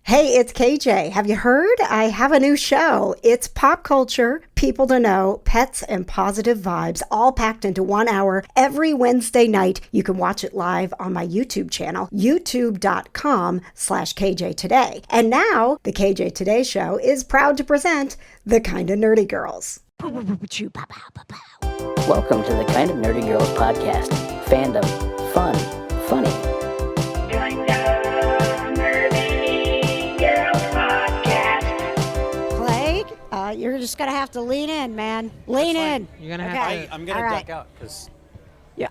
Hey, it's KJ. Have you heard? I have a new show. It's pop culture, people to know, pets, and positive vibes, all packed into 1 hour every Wednesday night. You can watch it live on my YouTube channel, youtube.com/KJ Today. And now, the KJ Today Show is proud to present the Kinda Nerdy Girls. Welcome to the Kinda Nerdy Girls podcast. Fandom, fun, funny. You're just going to have to lean in, man. Lean in. You're going to have to. I'm going to duck out because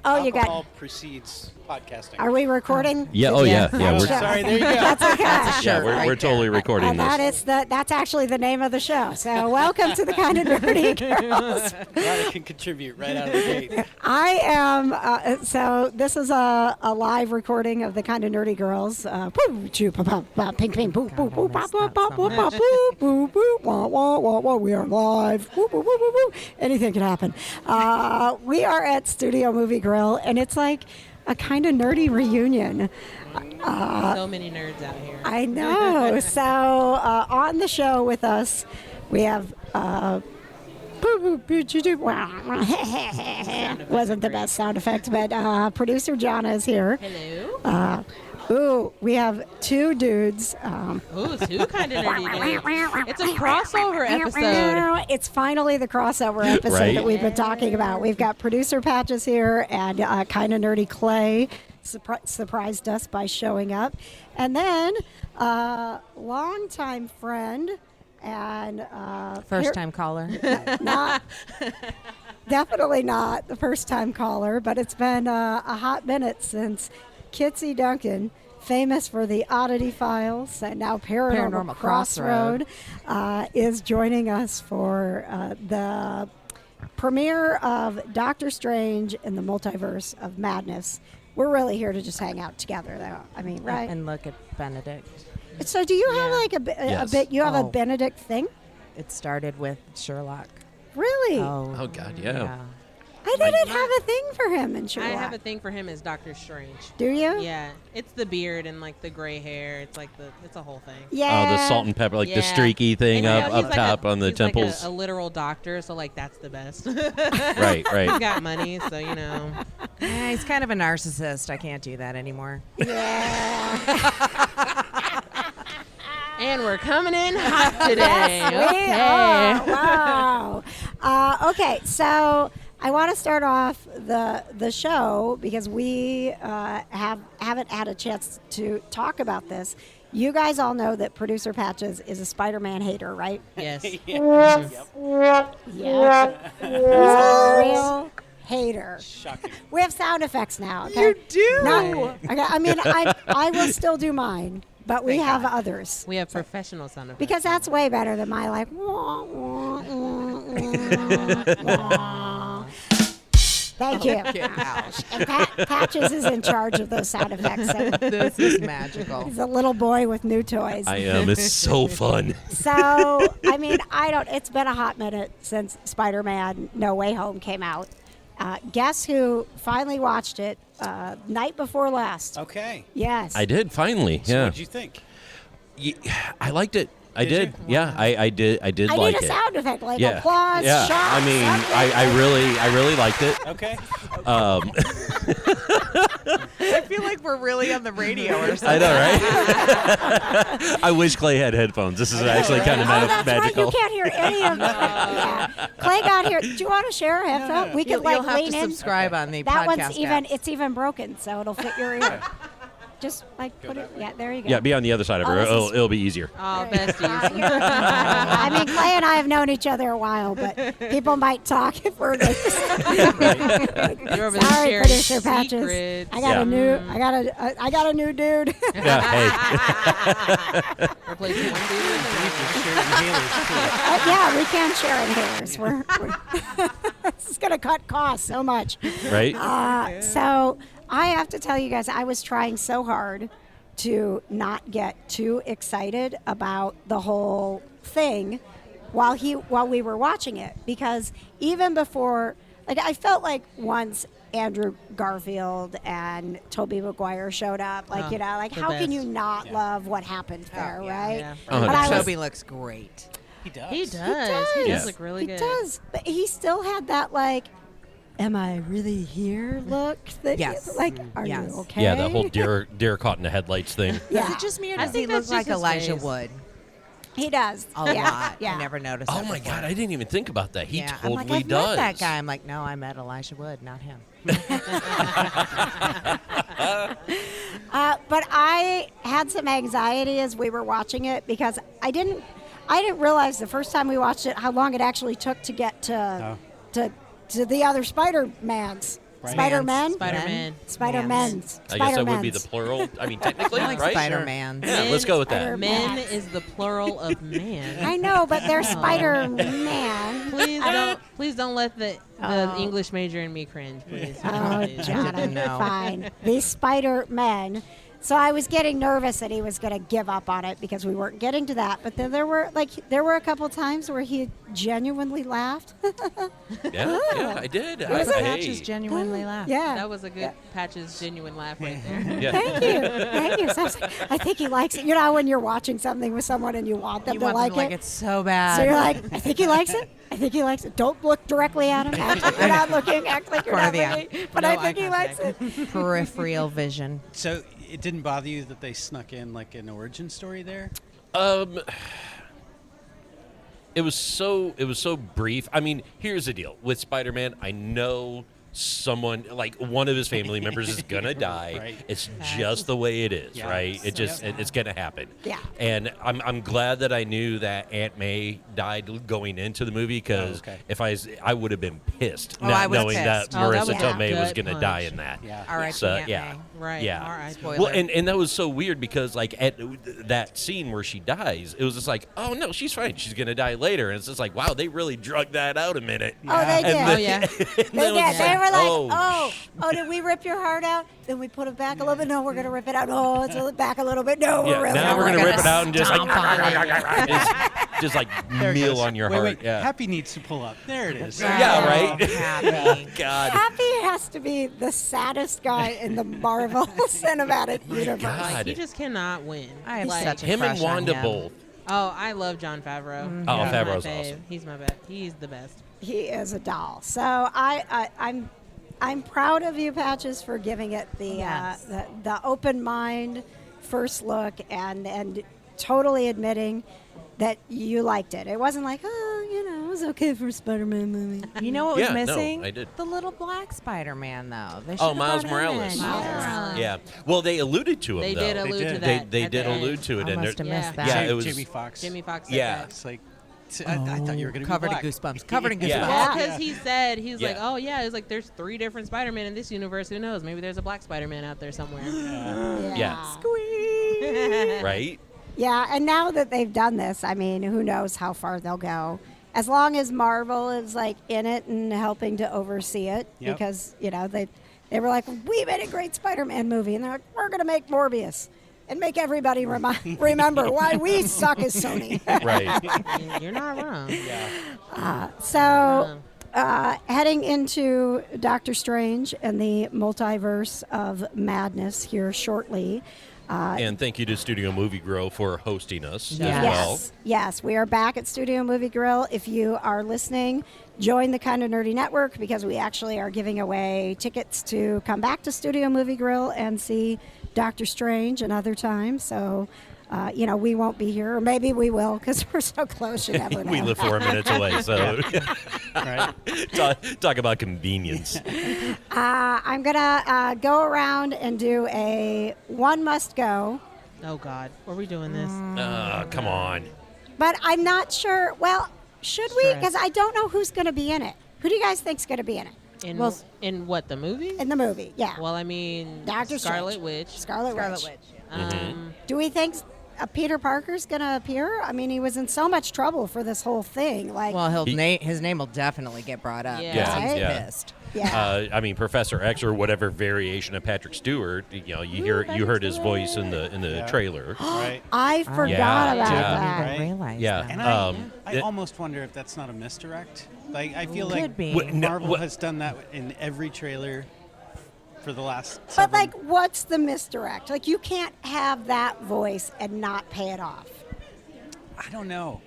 alcohol precedes podcasting. Are we recording? Yeah. Oh, yeah. We're sorry. There you go. That's okay. We're totally recording this. That's actually the name of the show. So welcome to the Kinda Nerdy Girls. Glad I can contribute right out of the gate. I am. So this is a live recording of the Kinda Nerdy Girls. Ping ping boo boo boo bop bop bop boo bop boo boo boo wah wah wah wah. We are live. Woo woo woo woo woo. Anything can happen. We are at Studio Movie Grill, and it's like a kind of nerdy reunion. So many nerds out here. I know. So on the show with us, we have wasn't the best sound effect, but producer Johna is here. Hello. We have two dudes. Two kind of nerdy dudes. It's a crossover episode. It's finally the crossover episode that we've been talking about. We've got producer Patches here and kind of nerdy Clay surprised us by showing up. And then longtime friend and First-time caller. Definitely not the first-time caller, but it's been a hot minute since Kitsy Duncan, famous for the Oddity Files and now Paranormal Crossroad, is joining us for the premiere of Doctor Strange in the Multiverse of Madness. We're really here to just hang out together, though. I mean, right? And look at Benedict. So, do you have like a bit? You have a Benedict thing? It started with Sherlock. Really? Oh God, yeah. I didn't have a thing for him in Sherlock. I have a thing for him as Doctor Strange. Do you? Yeah. It's the beard and like the gray hair. It's like it's a whole thing. Yeah. Oh, the salt and pepper, the streaky thing up top on the temples. Like a literal doctor, so like that's the best. Right. He's got money, so you know. Yeah, he's kind of a narcissist. I can't do that anymore. Yeah. And we're coming in hot today. Okay. Wow. Okay, so I want to start off the show because we haven't had a chance to talk about this. You guys all know that producer Patches is a Spider-Man hater, right? Yes. Yes. He's a real hater. Shocking. We have sound effects now. Okay? You do? I mean, I will still do mine, but we have others. We have professional sound effects. Because that's way better than my like. Wah, wah, wah, wah. Thank you. And Patches is in charge of those sound effects. So This is magical. he's a little boy with new toys. I am. It's so fun. So, I mean, it's been a hot minute since Spider-Man No Way Home came out. Guess who finally watched it night before last? Okay. Yes. I did finally. So Yeah. what'd you think? I liked it. I Did did. you? Yeah. I did like I it. need a sound effect, like Yeah. applause, Yeah. shots. I mean, something. I really liked it. Okay. I feel like we're really on the radio or I something. know, right? I wish Clay had headphones. This is actually kind of That's magical. right. You can't hear any of that. Yeah. Clay got here. Do you want to share a headphone? We could You'll have lean to in. subscribe on the That podcast one's even. app. It's even broken, so it'll fit your ear. Just like put it. Yeah, there you go. Yeah, be on the other side of her. this is- It'll be easier. Oh, besties. I mean, Clay and I have known each other a while, but people might talk if we're like. You're over there Sorry, sharing producer Patches. secrets. I got a new. I got a new dude. Yeah. Hey. Replacing one dude. Yeah, we can share inhalers. This is gonna cut costs so much. Right. So I have to tell you guys, I was trying so hard to not get too excited about the whole thing while we were watching it, because even before, like, I felt like once Andrew Garfield and Tobey Maguire showed up. Like, Oh, like the how can best. you not love what happened there, right? Yeah. But I was, Toby looks great. He does. He does. does. He Yeah. does look really he good. does, but he still had that like, am I really here? Look, that Yes. like, are Yes. you okay? Yeah, the whole deer caught in the headlights thing. Yeah, Is it just me or I does he think look that's like just his Elijah face. Wood? he does A yeah. lot. Yeah, I never noticed Oh that my before. God, I didn't even think about that. He yeah. totally I'm like, I've does. met that guy. I'm like, no, I met Elijah Wood, not him. But I had some anxiety as we were watching it because I didn't realize the first time we watched it how long it actually took to get to the other Spider-Mans. Right. Spider-Man? Spider-Man. Spider-Mans. I guess that would be the Spider-Mans. plural. I mean, technically, I like right? Spider-Man. Yeah, let's go with that. Spider-Man. Men is the plural of man. I know, but they're Spider-Man. Please don't let the English major in me cringe, please. Oh, Please. John, No. fine. These Spider-Men. So I was getting nervous that he was going to give up on it because we weren't getting to that. But then there were a couple times where he genuinely laughed. Yeah, I did. Those Hey. patches genuinely laugh. Yeah. That was a good Patch's genuine laugh right there. Yeah. Thank you. So I was like, I think he likes it. You know when you're watching something with someone and you want them You to want like them to it? like it so bad. So you're like, I think he likes it. I think he likes it. Don't look directly at him. Act like you're not looking. Act like you're Corner not of the looking. But No I eye think he likes it. Peripheral vision. So it didn't bother you that they snuck in like an origin story there? It was so brief. I mean, here's the deal with Spider-Man. I know someone like one of his family members is gonna die. Right. It's just the way it is, Yeah. right? It's gonna happen. Yeah. And I'm glad that I knew that Aunt May died going into the movie because Oh, okay. if I would have been pissed Oh, I not was knowing pissed. that Oh, that Marissa was a Tomei was gut gonna punch. die in that. Yeah. R.I.P. So Aunt yeah, May. Right. yeah. All right. Spoiler. Well, and that was so weird because like at that scene where she dies, it was just like, oh no, she's fine. She's gonna die later, and it's just like, wow, they really drug that out a minute. Oh, they And did. then- Oh yeah. and They then it was did. just They like, were like, oh, did we rip your heart out? Then we put it back a little bit. No, we're going to rip it out. Oh, it's back a little bit. No, Yeah, we're really now not. we're gonna gonna rip it out and just like, stomp on just like There it meal goes. on your Wait, heart. Wait. Yeah. Happy needs to pull up. There it is. Yeah, right? Happy. God. Happy has to be the saddest guy in the Marvel Cinematic Universe. God. Like, he just cannot win. I have like, such a Him and crush on Wanda him. both. Oh, I love Jon Favreau. Mm-hmm. Oh, He's my Favreau's fave. awesome. He's my best. He's the best. He is a doll. So I'm proud of you, Patches, for giving it Yes. the open mind first look and totally admitting that you liked it. It wasn't like, it was okay for a Spider-Man movie. You know what was Yeah, no, missing? I did. The little black Spider-Man, though. They Oh, should've Miles brought him Morales. in. Miles Yeah. Morales. Yeah. Well, they alluded to him They though. did allude did. to They that. they at did the end. allude to it, I and must they're- have missed Yeah. that. Yeah, it was- Jamie Foxx. Jimmy Foxx. Yeah. Said It's like, I thought you were going to be Covered in black. goosebumps. Covered in goosebumps. Yeah. Well, Yeah. because he's like, Yeah. oh yeah, it's like there's 3 different Spider-Man in this universe. Who knows? Maybe there's a black Spider-Man out there somewhere. Yeah. Right? Yeah, and now that they've done this, I mean, who knows how far they'll go. As long as Marvel is like in it and helping to oversee it, Yep. because they were like, we made a great Spider-Man movie, and they're like, we're gonna make Morbius, and make everybody remember why we suck as Sony. Right. You're not wrong. So, heading into Doctor Strange and the multiverse of madness here shortly. And thank you to Studio Movie Grill for hosting us Yes. as well. Yes, we are back at Studio Movie Grill. If you are listening, join the Kind of Nerdy Network because we actually are giving away tickets to come back to Studio Movie Grill and see Doctor Strange another time. So, we won't be here, or maybe we will because we're so close. You never know. We live 4 minutes away, so Right. talk about convenience. I'm gonna go around and do a one must go. Oh God, are we doing this? Come on. But I'm not sure. Well, should we? Stress. Because I don't know who's going to be in it. Who do you guys think's going to be in it? In what, the movie? In the movie, yeah. Well, I mean, Doctor Scarlet Strange. Witch. Scarlet Witch. Um, Do we think Peter Parker's going to appear? I mean, he was in so much trouble for this whole thing. Like, Well, He- his name will definitely get brought up. Yeah. because Yeah, he's yeah. pissed. yeah. I mean, Professor X or whatever variation of Patrick Stewart. You heard his voice in the Yeah. trailer. Right. I forgot Yeah, about yeah. that. Right. Realize Yeah. that. And I it- almost wonder if that's not a misdirect. Like, I feel Could like be. What- no, Marvel what- has done that in every trailer for the last. But several- like, what's the misdirect? Like, you can't have that voice and not pay it off. I don't know.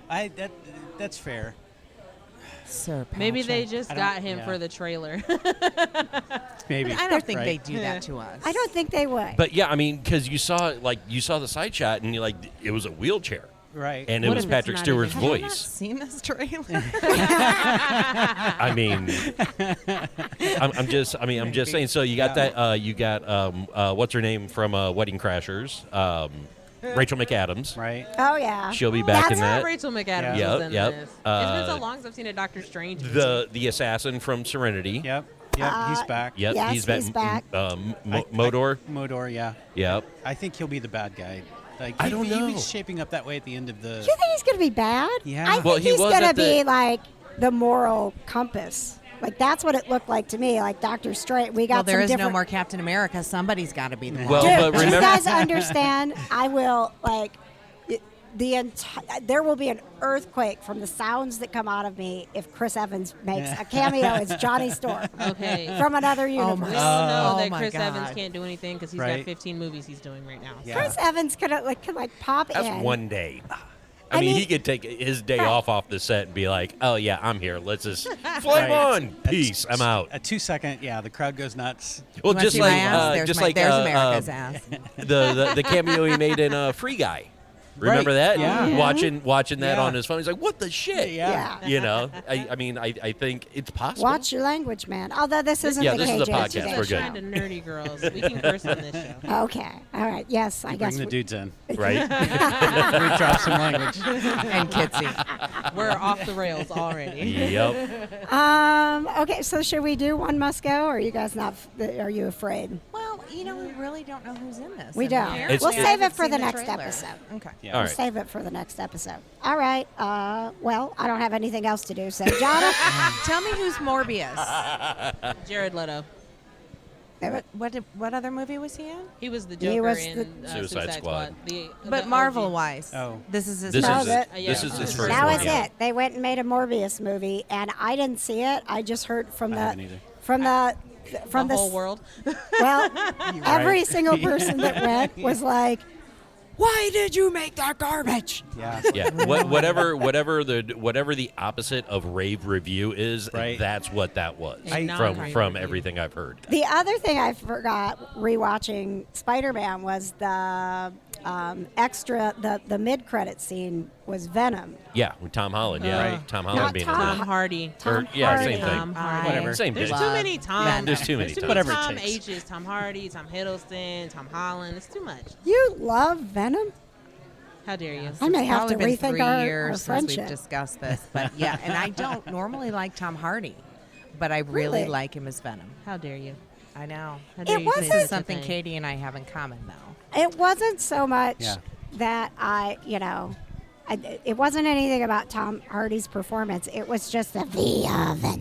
That's fair. Sir Maybe they Patrick. just I don't- got him yeah. for the trailer. Maybe. I don't think Right. they do that to us. I don't think they would. But yeah, I mean, because you saw the side shot, and it was a wheelchair, Right. and it What was if it's Patrick not Stewart's even- Have you not voice. seen this trailer? I mean, I'm just saying. So you got that. You got what's her name from Wedding Crashers, Rachel McAdams. Right. Oh yeah. She'll be back in that. Rachel McAdams Yep, was in yep. this. It's been so long since I've seen a Doctor Strange. The assassin from Serenity. Yep. He's back. Yep, Yes, he's back. he's back. Modor. Modor, yeah. Yep. I think he'll be the bad guy. Like I don't know. He was shaping up that way at the end of the. Do you think he's going to be bad? Yeah. I Well, think he he's was going to at the- be like the moral compass. Like, that's what it looked like to me. Like Dr. Straight. We got Well, there some is different. no more Captain America. Somebody's got to be the one. Well, Dude, but do you remember, guys understand? I will like there will be an earthquake from the sounds that come out of me if Chris Evans makes a cameo as Johnny Storm Okay. from another We universe. all know Oh that my Chris Evans God. can't do anything because he's Right. got 15 movies he's doing right now. Yeah. Chris Evans could pop that's in. one day. I I mean, mean- he could take his day Right. off the set and be like, "Oh yeah, I'm here. Let's just flame on. Peace. I'm out." A 2-second, the crowd goes nuts. Well, You wanna just see my like, ass? There's there's America's ass. the cameo he made in Free Guy. Remember Right. that? Yeah. Watching that Yeah. on his phone. He's like, "What the shit?" Yeah. You know. I mean, I think it's possible. Watch your language, man. Although this isn't Yeah, the this is a KJ podcast. Today We're good. Kind of nerdy girls. We can curse on this show. Okay. All right. Yes, I guess. Bring the dudes in. Right? We drop some language. And Kitsy. We're off the rails already. Yep. Okay. So should we do One Must Go? Or are you guys not? Are you afraid? Well, we really don't know who's in this. We And don't. apparently We'll I save haven't it for seen the next trailer. episode. Okay. Yeah. All We'll right. save it for the next episode. All right. Well, I don't have anything else to do. So, Jonna, Tell me who's Morbius. Jared Leto. What other movie was he in? He was the He Joker was in the- Suicide Squad. But Marvel-wise, Oh. this is his This first. is that- this is his first that one. was yeah. it. They went and made a Morbius movie, and I didn't see it. I just heard from I the haven't either. from the the whole world. Well, every single person that went was like, "Why did you make that garbage?" Yeah. Yeah, whatever the opposite of rave review is, Right. that's what that was A non-rave from review. everything I've heard. The other thing I forgot rewatching Spider-Man was the extra, the mid-credit scene was Venom. Yeah, with Tom Holland. Yeah, Right. Tom Holland Not being Tom in Tom it. Hardy. Tom yeah, Hardy. same thing. Tom Hardy. Whatever. Same There's thing. too many Tom. Venom. There's too many There's too Toms. many Whatever it Tom takes. H's. Tom Hardy, Tom Hiddleston, Tom Holland. It's too much. You love Venom? How dare you? I may It's have to probably rethink been 3 our years since friendship. we've discussed this, but yeah, and I don't normally like Tom Hardy, but I really Really? like him as Venom. How dare you? I know. How dare It you say wasn't- such This a is something thing? Katie and I have in common, though. It wasn't so much Yeah. that it wasn't anything about Tom Hardy's performance. It was just the Venom.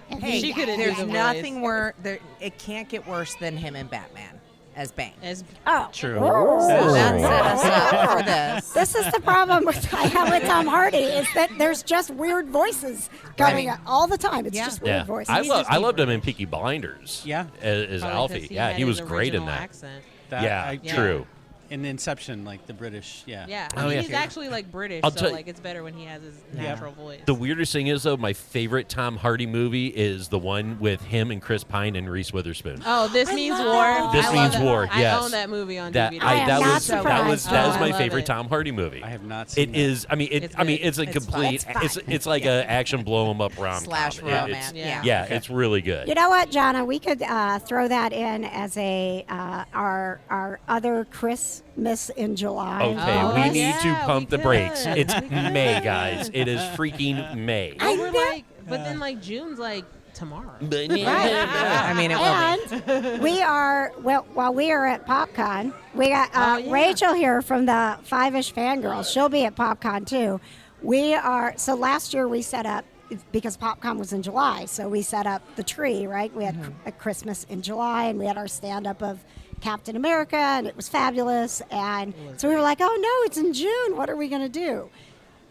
Hey, She couldn't do there's the voice. nothing worse. It can't get worse than him in Batman as Bane. As Oh, True. oh. So that set us up for this. This is the problem I have with Tom Hardy is that there's just weird voices coming Right. up all the time. It's Yeah. just weird Yeah, voices. I loved him in Peaky Blinders. Yeah. as probably 'cause Alfie. Yeah, had he was his great in original that. Accent. Yeah, Yeah. true. In Inception, like the British. Yeah. Yeah, Oh, yeah. he's actually like British, I'll so tell you- like it's better when he has his natural voice. The weirdest thing is though, my favorite Tom Hardy movie is the one with him and Chris Pine and Reese Witherspoon. Oh, This Means love War. that This I love Means that. War, yes. I own that movie on That DVD. I am that not was surprised. that was Oh, I my love favorite it. Tom Hardy movie. I have not seen It that. is. I mean, It's it's good. a It's complete. fun. It's like a action blow 'em up rom Slash romance. Yeah. Yeah, it's really good. You know what, Jonna? We could throw that in as a our other Christmas in July. Okay, Oh, we need yeah, to pump we the brakes. could. It's We could. May, guys. It is freaking May. But we're like, but then like June's like tomorrow. I mean, it will be. And we are, well, while we are at PopCon, we got Oh, yeah. Rachel here from the Five-ish Fangirls. She'll be at PopCon too. So last year we set up, because PopCon was in July, so we set up the tree, right? We had a Christmas in July, and we had our stand-up of Captain America, and it was fabulous. And so we were like, oh no, it's in June. What are we going to do?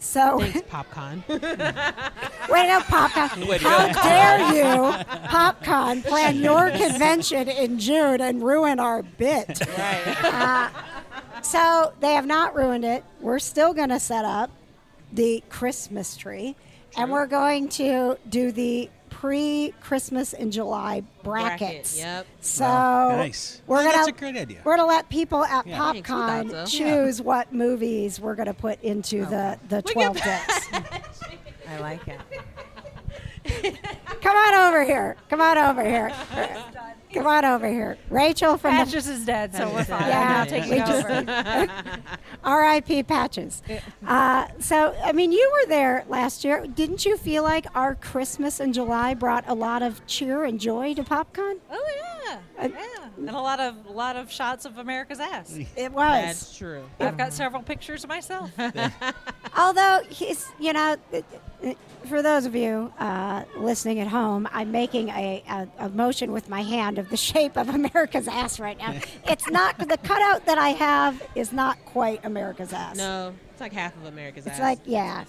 So, Thanks, PopCon. wait, no, PopCon. Way to How go. dare you, PopCon, plan your convention in June and ruin our bit? Right. So they have not ruined it. We're still going to set up the Christmas tree, and we're going to do the pre-Christmas in July brackets. Yep. So Nice. we're That's gonna a great idea. we're gonna let people at Yeah. Thanks, we thought PopCon so. choose what movies we're gonna put into the 12 discs. I like it. Come on over here. Come on over here. Come on over here. Rachel from the Patches is dead, so we're fine. Yeah, I'm not taking we just- over. R.I.P. Patches. So, I mean, you were there last year. Didn't you feel like our Christmas in July brought a lot of cheer and joy to PopCon? Oh yeah, and a lot of shots of America's ass. It was. That's true. I've got several pictures of myself. Although he's, for those of you listening at home, I'm making a motion with my hand of the shape of America's ass right now. It's not, the cutout that I have is not quite America's ass. No, it's like half of America's ass. It's like, yeah.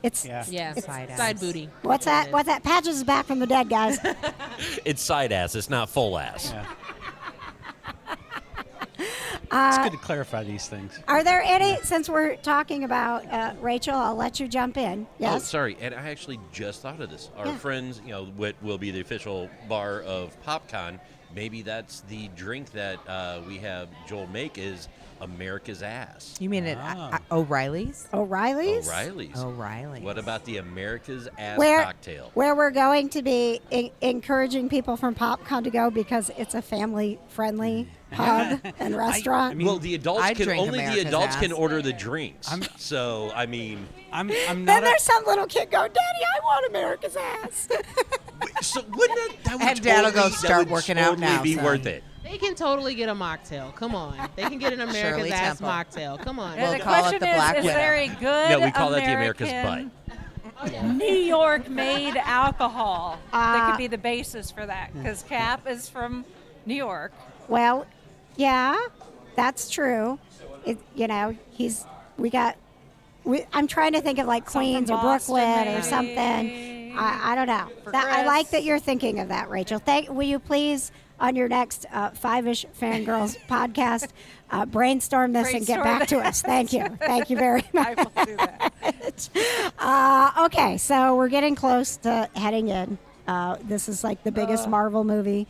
It's Yeah. yeah, it's- side booty. What's that? What's that? Patches is back from the dead, guys. It's side ass. It's not full ass. Yeah. It's good to clarify these things. Are there any, since we're talking about Rachel, I'll let you jump in. Oh, Yes? sorry. And I actually just thought of this. Our Yeah. friends, what will be the official bar of PopCon, maybe that's the drink that we have Joel make is America's ass. You mean it? Ah. O'Reilly's? O'Reilly's? O'Reilly's. O'Reilly's. What about the America's ass Where, cocktail? where we're going to be encouraging people from PopCon to go because it's a family-friendly pub and restaurant. mean, Well, the adults I'd can drink only the America's adults can ass. order the drinks. I'm- So I mean, I'm then not. there's some little kid going, Daddy, I want America's ass. so wouldn't that would And Dad'll go totally- that start would working out totally now, Be son. worth it. They can totally get a mocktail. Come on. They can get an America's Shirley ass Temple. mocktail. Come on. We'll the call it question the Black is Widow. there a good No, we call that the America's American New York-made alcohol that could be the basis for that? Because Cap is from New York. Well, yeah, that's true. I'm trying to think of like Some from Queens or Boston, Brooklyn or maybe. something. I don't know. For I like Chris. that you're thinking of that, Rachel. Will you please, on your next Five-ish Fangirls podcast, brainstorm this and get Brainstorm back to us. Thank you. Thank you very I much. will do that. Okay, so we're getting close to heading in. This is like the biggest Marvel movie.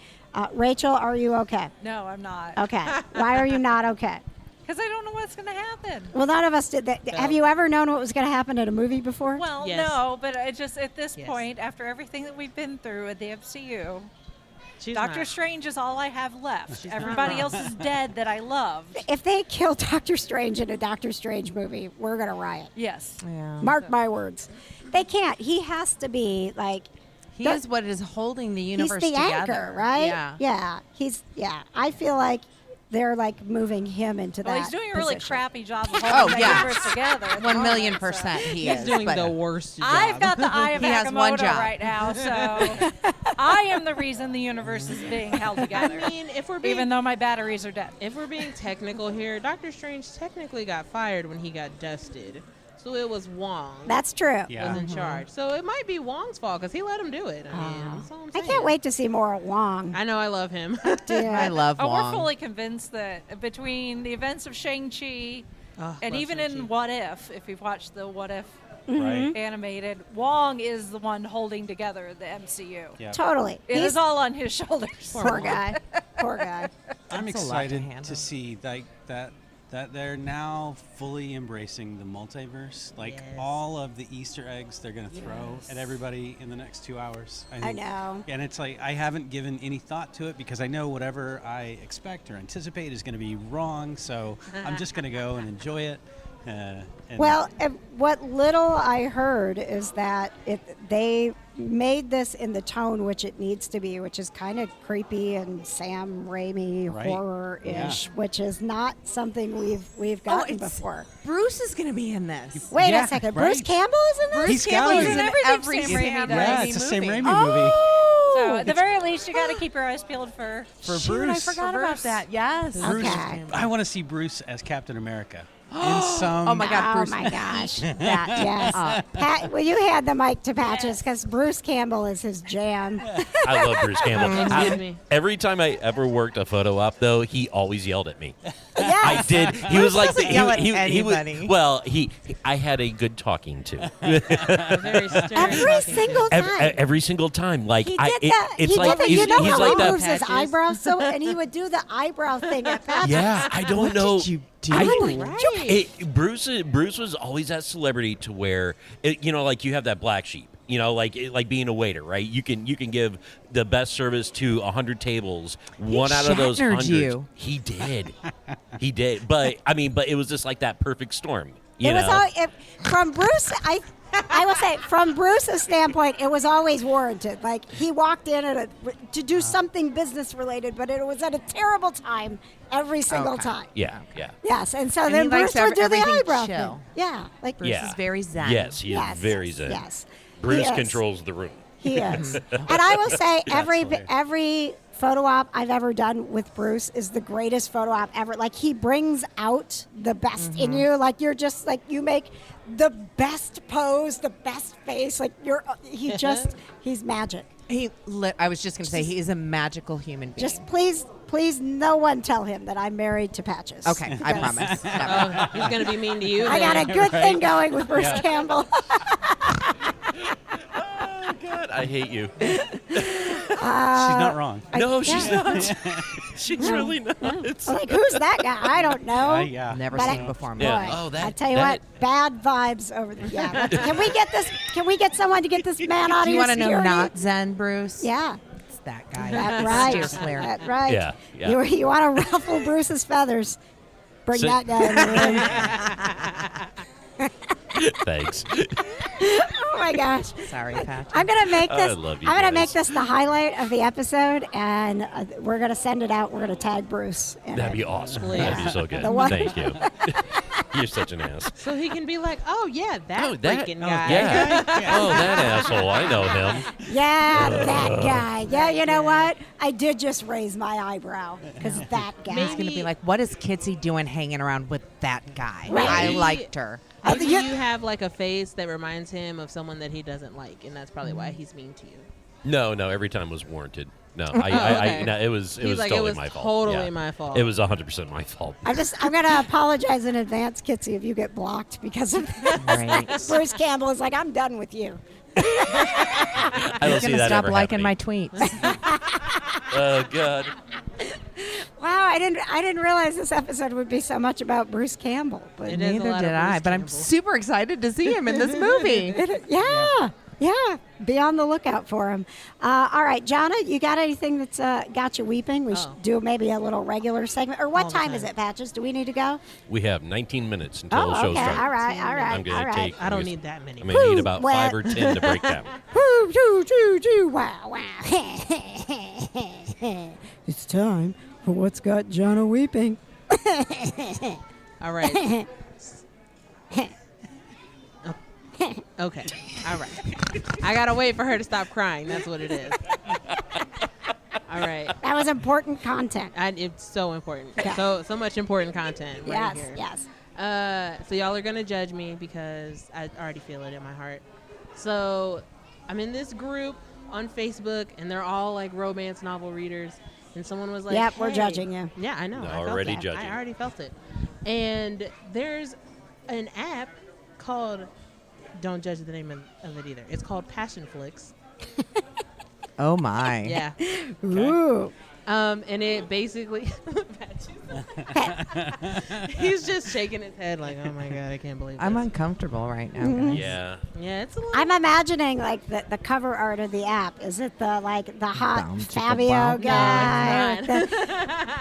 Rachel, are you okay? No, I'm not. Okay. Why are you not okay? Because I don't know what's going to happen. Well, none of us did that. Have you ever known what was going to happen in a movie before? Well, Yes. no, but I just at this Yes. point, after everything that we've been through with the MCU, She's Doctor not. Strange is all I have left. She's not Everybody wrong. else is dead that I loved. If they kill Doctor Strange in a Doctor Strange movie, we're going to riot. Yes. Yeah. Mark my words. They can't. He has to be like, He is what is holding the universe he's the together. anchor, right? Yeah. Yeah. I feel like they're like moving him into that Well, he's doing a really position. crappy job of Oh, holding the yeah. universe together. at the 1,000,000% he He's is. doing but the worst job. I've got the eye of He has one Agamotto job. right now, so I am the reason the universe is being held together. I mean, if we're being Even though my batteries are dead. if we're being technical here, Doctor Strange technically got fired when he got dusted. So it was Wong That's true. Yeah. was in charge. So it might be Wong's fault because he let him do it. I mean, that's all I'm I saying. can't wait to see more of Wong. I know I love him. Yeah. I love Oh, Wong. we're fully convinced that between the events of Shang-Chi and love even Shang-Chi. in What If you've watched the What If Right. animated, Wong is the one holding together the MCU. Yeah. Totally. It is all on his shoulders. Poor guy. Poor guy. I'm That's a lot to excited handle. to see like that they're now fully embracing the multiverse. Like Yes. all of the Easter eggs they're going to throw at everybody in the next 2 hours. I think. know. And it's like I haven't given any thought to it because I know whatever I expect or anticipate is going to be wrong. So I'm just going to go and enjoy it. And Well, what little I heard is that they made this in the tone which it needs to be, which is kind of creepy and Sam Raimi Right. horror-ish, which is not something we've Oh, gotten it's- before. Bruce is going to be in this. Wait Yeah, a second, Bruce right. Campbell is in this? Bruce He's Campbell got is it. in Everything every Sam Sam Raimi Raimi does. yeah, it's the same movie. Raimi movie. So at the very least, you got to keep your eyes peeled for. For Shoot, I Bruce. forgot For about Bruce. that. Yes. Bruce, Okay. I want to see Bruce as Captain America. in some. Oh my God, Oh Bruce. my gosh. That Yes. Pat, well, you had the mic to Patches because Bruce Campbell is his jam. I love Bruce Campbell. Excuse me. Every time I ever worked a photo op, though, he always yelled at me. I Yes. did. He was like, doesn't yell at he anybody. was. Well, I had a good talking to. Very stern Every talking single to. time. Every single time, like He I, did that. it's He like did that. he's, You know he's how like he that. moves his Patches. eyebrows so, and he would do the eyebrow thing at Patches. Yeah, I don't know. did you do? Bruce was always that celebrity to where like you have that black sheep. Like being a waiter, right? You can give the best service to 100 tables. One out of those Shatnered 100, you. he did. He did. But it was just like that perfect storm. You It was know? all from Bruce. I will say, from Bruce's standpoint, it was always warranted. Like he walked in to do something business related, but it was at a terrible time every single Okay. time. Yeah. Yes, and so And then he Bruce likes would do the everything eyebrow chill. thing. Yeah, like Bruce Yeah. is very zen. Yes, he Yes, is very zen. Yes, Bruce He is. controls the room. He is. And I will say, hilarious. every photo op I've ever done with Bruce is the greatest photo op ever. Like he brings out the best in you. Like you're just like you make the best pose, the best face. Like he's magic. I was just going to say, he is a magical human being. Just please, no one tell him that I'm married to Patches. Okay, I promise. Never. Oh, he's gonna be mean to you. I got a then. good thing going with Bruce Campbell. Oh God, I hate you. She's not wrong. No, she's not. She's really not. Like who's that guy? I don't know. Yeah. Never But seen I- it before. Boy, Yeah. Oh, I tell you what, bad vibes over there. Yeah. Can we get someone to get this man out of Do you here? want to know not Zen, Bruce? Yeah. It's that guy. That's right. Steer clear. That's right. Yeah, yeah. You want to ruffle Bruce's feathers? Bring So- that guy in the room. Thanks. Oh my gosh. Sorry, Pat. I'm gonna make I this. love you I'm gonna guys. make this the highlight of the episode, and we're gonna send it out. We're gonna tag Bruce. in That'd it. be awesome. Please. That'd be so good. The one- Thank you. You're such an ass. So he can be like, oh yeah, that freaking guy. Yeah. Oh, that asshole. I know him. Yeah, that guy. Yeah, you know what? I did just raise my eyebrow because that guy. He's going to be like, what is Kitsy doing hanging around with that guy? Right. I liked her. Maybe Yeah. you have like a face that reminds him of someone that he doesn't like, and that's probably why he's mean to you. No, every time was warranted. No, okay. no, it was He's like, totally it was my fault. totally Yeah. my fault. It was 100% my fault. I'm gonna apologize in advance, Kitsy, if you get blocked because of this. Right. Bruce Campbell is like, I'm done with you. I don't He's see going to that stop ever liking my happening. tweets. Oh God. Wow, I didn't realize this episode would be so much about Bruce Campbell. But It is a Neither lot did of I, Bruce but I'm Campbell. super excited to see him in this movie. yeah, be on the lookout for him. All right, Johna, you got anything that's got you weeping? We should do maybe a little regular segment. Or what All the time is time. it, Patches? Do we need to go? We have 19 minutes until Oh, the show okay. starts. All right. I'm gonna all right. take. I don't need that many. I'm gonna need Woo, about well- 5 or 10 to break down. Woo, doo, doo, doo, wow, wow. It's time for What's Got Johna Weeping. All right. Okay. All right. I gotta wait for her to stop crying. That's what it is. All right. That was important content. It's so important. Yeah. So much important content right here. Yes. So y'all are gonna judge me because I already feel it in my heart. So I'm in this group on Facebook, and they're all like romance novel readers. And someone was like, Yep, we're "Hey." judging you. Yeah, I know. I felt Already that. judging. I already felt it. And there's an app called, don't judge the name of it either. It's called Passion Flicks. Oh, my. Yeah. Ooh. And it basically, he's just shaking his head like, oh my God, I can't believe this. I'm uncomfortable right now, guys. Yeah. Yeah, it's a little. I'm imagining like the cover art of the app. Is it the hot Bountiful Fabio Bob. guy? No, with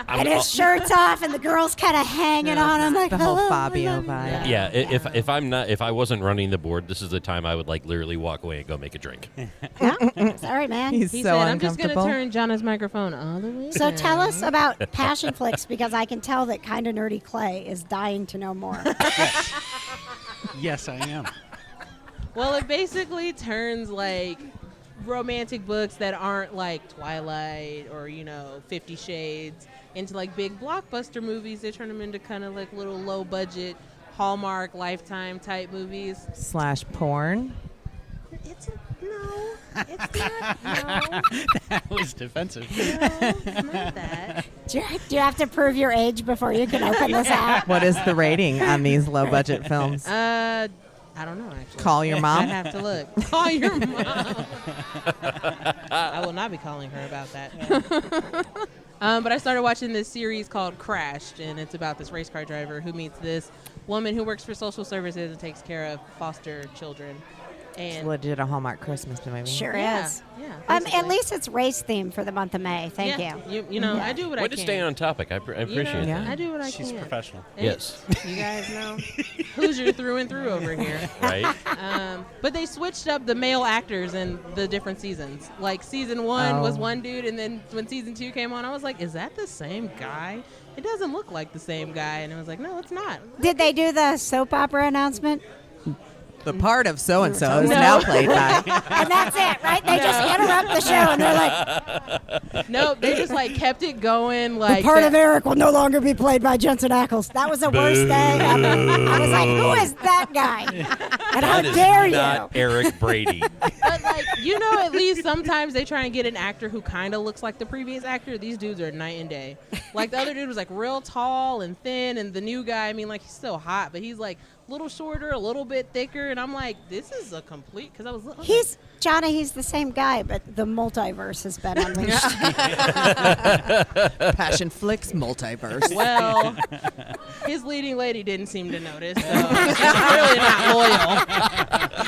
and his shirt's off and the girl's kind of hanging on him like The whole "Oh, Fabio I love vibe. you." Yeah, if I wasn't running the board, this is the time I would like literally walk away and go make a drink. Yeah? Sorry, man. He's he so said, I'm just going to uncomfortable. turn Jonna's microphone all the way So down. tell us about Passion Flicks because I can tell that Kinda Nerdy Clay is dying to know more. Yes, I am. Well, it basically turns like romantic books that aren't like Twilight or 50 Shades into like big blockbuster movies. They turn them into kind of like little low budget Hallmark, Lifetime type movies. / porn. It's not. No, That was defensive. it's not that. Do you have to prove your age before you can open this app? What is the rating on these low budget films? I don't know actually. Call your I'd mom. have to look. Call your mom. I will not be calling her about that. But I started watching this series called Crashed, and it's about this race car driver who meets this woman who works for social services and takes care of foster children. And Legit a Hallmark Christmas movie. Sure yeah, is. yeah. At basically. least it's race themed for the month of May. Thank Yeah, you. You know, I do what I Way can. to stay on topic. I appreciate Yeah. that. I do what I She's can. professional. And Yes. You guys know Hoosier through and through over here. Right? But they switched up the male actors in the different seasons. Like season 1 was Oh. one dude, and then when season 2 came on, I was like, is that the same guy? It doesn't look like the same guy. And it was like, no, it's not. Did they do the soap opera announcement? The part of so and so is No. now played by. And that's it, right? They just interrupt the show and they're like, Nope, they just like kept it going. the Like part of Eric will no longer be played by Jensen Ackles. That was the worst thing ever. I was like, who is that guy? And how That is dare not you? Eric Brady. But like, you know, at least sometimes they try and get an actor who kind of looks like the previous actor. These dudes are night and day. Like the other dude was like real tall and thin, and the new guy, I mean, like he's still hot, but he's like a little shorter, a little bit thicker, and I'm like, this is a complete. Because I was like, He's the same guy, but the multiverse has been unleashed. Passion Flicks multiverse. well, his leading lady didn't seem to notice, so she's really not loyal.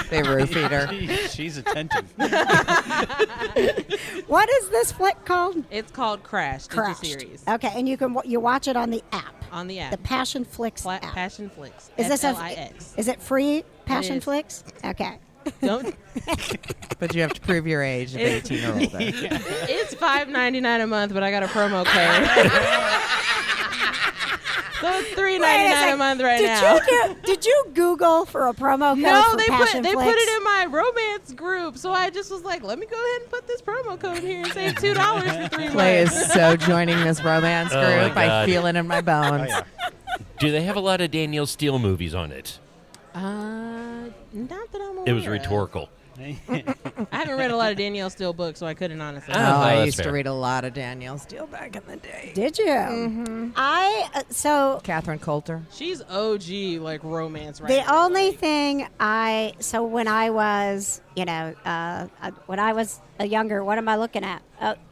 They roofied her. She's attentive. What is this flick called? It's called Crashed. Crashed. It's a series Okay, and you watch it on the app, on the app. the Passion Flix app. Passion Flicks. Is this Flix. Is it free? Passion is. Flix? Okay. Don't. But you have to prove your age of 18 or older. It's $5.99 a month, but I got a promo code. So it's $3.99 a month right now. Did you Google for a promo code No, for they Passion put Flix? it in my romance group, so I just was like, let me go ahead and put this promo code here and save $2 for 3 Clay months. is so joining this romance Oh, my group. I God. feel it in my bones. Do they have a lot of Danielle Steele movies on it? Not that I'm aware It was of. rhetorical. I haven't read a lot of Danielle Steele books, so I couldn't honestly. Oh, Oh, I that's used to fair. read a lot of Danielle Steele back in the day. Did you? Mm-hmm. Catherine Coulter. She's OG like romance writer. The only thing when I was, when I was younger, what am I looking at?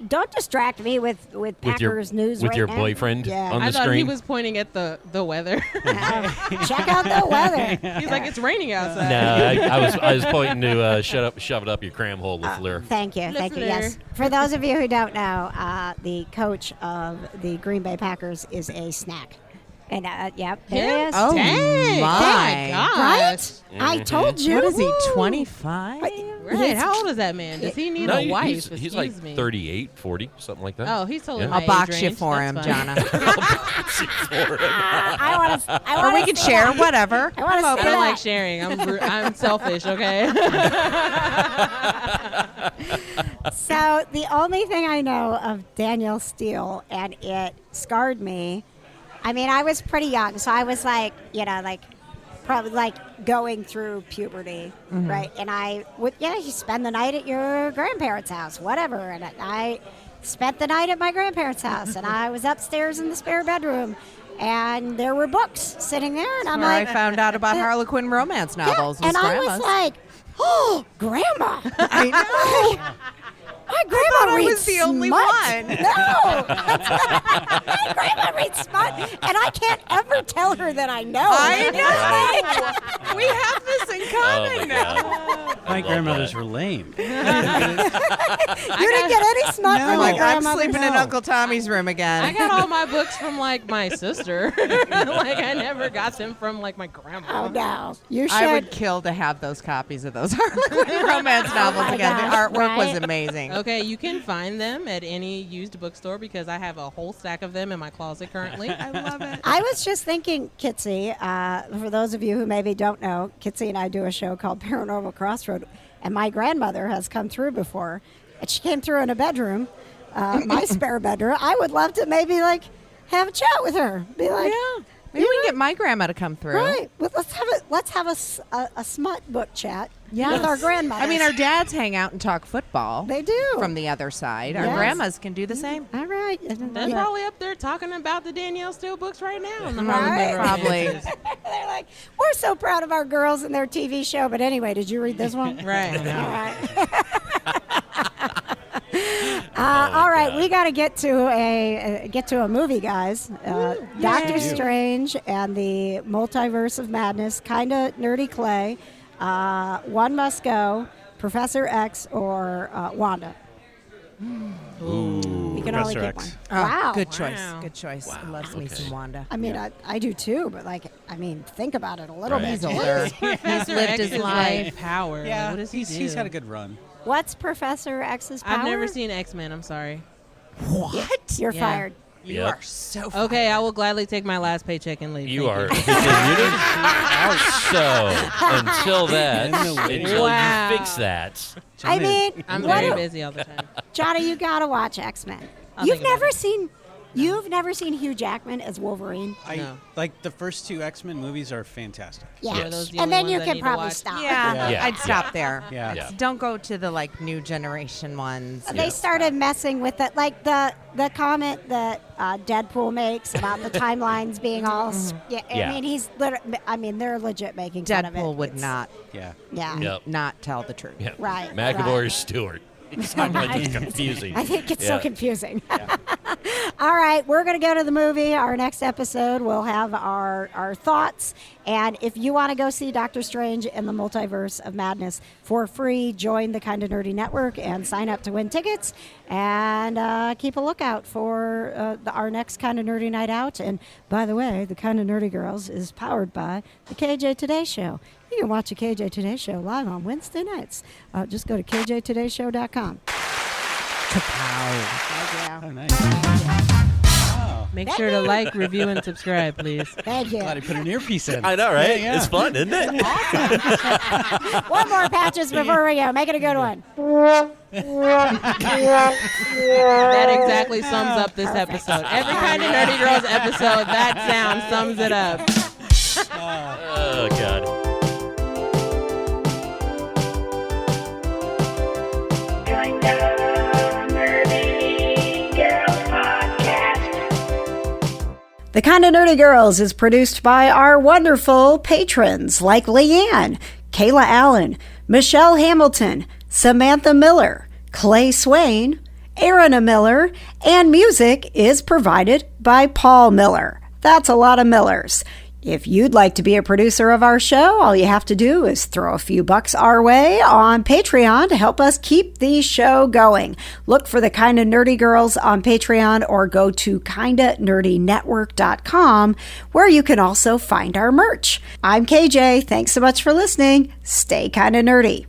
Don't distract me with Packers news with right your now. boyfriend Yeah. on I the thought he screen? was pointing at the weather. Check out the weather. He's like, it's raining outside. No, I was pointing to shove it up your cram hole with Flair. Thank you. Listener. Yes. For those of you who don't know, the coach of the Green Bay Packers is a snack. And, yep, there he Him? is. Oh, Dang. my. gosh. Right? I told you. What is he, Woo. 25? Right. How old is that man? Does he need No, a wife? he's like Excuse me. 38, 40, something like that. Oh, he's totally Yeah. my I'll age box you range. for That's him, fine. Jonna. I want to. Or we can share, whatever. I wanna I'm I open. don't like sharing. I'm selfish, okay? So the only thing I know of Danielle Steele, and it scarred me. I mean, I was pretty young, so I was like, probably like going through puberty, right? And I would, you spend the night at your grandparents' house, whatever. And I spent the night at my grandparents' house, and I was upstairs in the spare bedroom, and there were books sitting there, and I'm Where like, I found out about Harlequin romance novels. and was I grandma's. was like, oh, grandma. I know. My grandma I reads was the only smut. one. No, my grandma reads smut, and I can't ever tell her that I know. I know. We have this in Oh, common my now. God. My love grandmothers that. were lame. You didn't get any smut from my Like, I'm grandmother. sleeping in Uncle Tommy's room I again. got all my books from like my sister. Like I never got them from like my grandma. Oh no, you should. I would kill to have those copies of those Harlequin romance novels my again. gosh, The artwork was right? amazing. Okay, you can find them at any used bookstore because I have a whole stack of them in my closet currently. I love it. I was just thinking, Kitsy, for those of you who maybe don't know, Kitsy and I do a show called Paranormal Crossroad, and my grandmother has come through before, and she came through in a bedroom, my spare bedroom. I would love to maybe like have a chat with her, be like, Maybe we can get my grandma to come through. Right. Well, let's have a smut book chat Yes. with our grandmothers. I mean, our dads hang out and talk football. They do. From the other side. Our Yes. grandmas can do the same. All right. They're probably up there talking about the Danielle Steele books right now. In the Right. Probably. They're like, we're so proud of our girls and their TV show. But anyway, did you read this one? Right. All right. All right, we got to get to a movie, guys. Doctor Strange and the Multiverse of Madness, kind of nerdy clay. One must go: Professor X or Wanda. You can only Professor pick X. one. Wow, Good choice. Wow. Good choice. I loves me some Wanda. I mean, I do too, but think about it a little Right. bit. He's older. Professor lived X his is life. like power. Yeah, Like, what does he do? he's had a good run. What's Professor X's power? I've never seen X-Men. I'm sorry. What? You're Yeah. fired. You Yep. are so Okay, I will gladly take my last paycheck and leave. You Thank are muted. So until Wow. you fix that, I mean, I'm what very do- busy all the time. Johnny, you gotta watch X-Men. I'll You've think about never it. seen. You've never seen Hugh Jackman as Wolverine. No. Like the first two X-Men movies are fantastic. Yeah, Yes. Are those the and only then ones you I can need to probably watch? stop. Yeah, Yeah. I'd stop there. Yeah. Yeah. Don't go to the new generation ones. They started messing with it, like the comment that Deadpool makes about the timelines being all. Yeah, Yeah. I mean, they're legit making fun of it. Deadpool would It's- not Yeah. Yeah. Yep. not tell the truth. Yeah. Right, McAvoy or right. Stewart. It's confusing. I think it's Yeah. so confusing. All right, we're going to go to the movie. Our next episode, we'll have our thoughts. And if you want to go see Doctor Strange and the Multiverse of Madness for free, join the Kinda Nerdy Network and sign up to win tickets. And keep a lookout for our next Kinda Nerdy Night Out. And by the way, the Kinda Nerdy Girls is powered by the KJ Today Show. You can watch the KJ Today Show live on Wednesday nights. Just go to kjtodayshow.com. Oh, nice. Make sure to like, review, and subscribe, please. Thank you. Glad I put an earpiece in. I know, right? Yeah. It's fun, isn't it? One more patches before we go. Make it a good one. That exactly sums up this episode. Every kind of Nerdy Girls episode, that sound sums it up. Oh, God. The Kinda Nerdy Girls is produced by our wonderful patrons like Leanne, Kayla Allen, Michelle Hamilton, Samantha Miller, Clay Swain, Aaron Miller, and music is provided by Paul Miller. That's a lot of Millers. If you'd like to be a producer of our show, all you have to do is throw a few bucks our way on Patreon to help us keep the show going. Look for the Kinda Nerdy Girls on Patreon or go to kindanerdynetwork.com where you can also find our merch. I'm KJ. Thanks so much for listening. Stay kinda nerdy.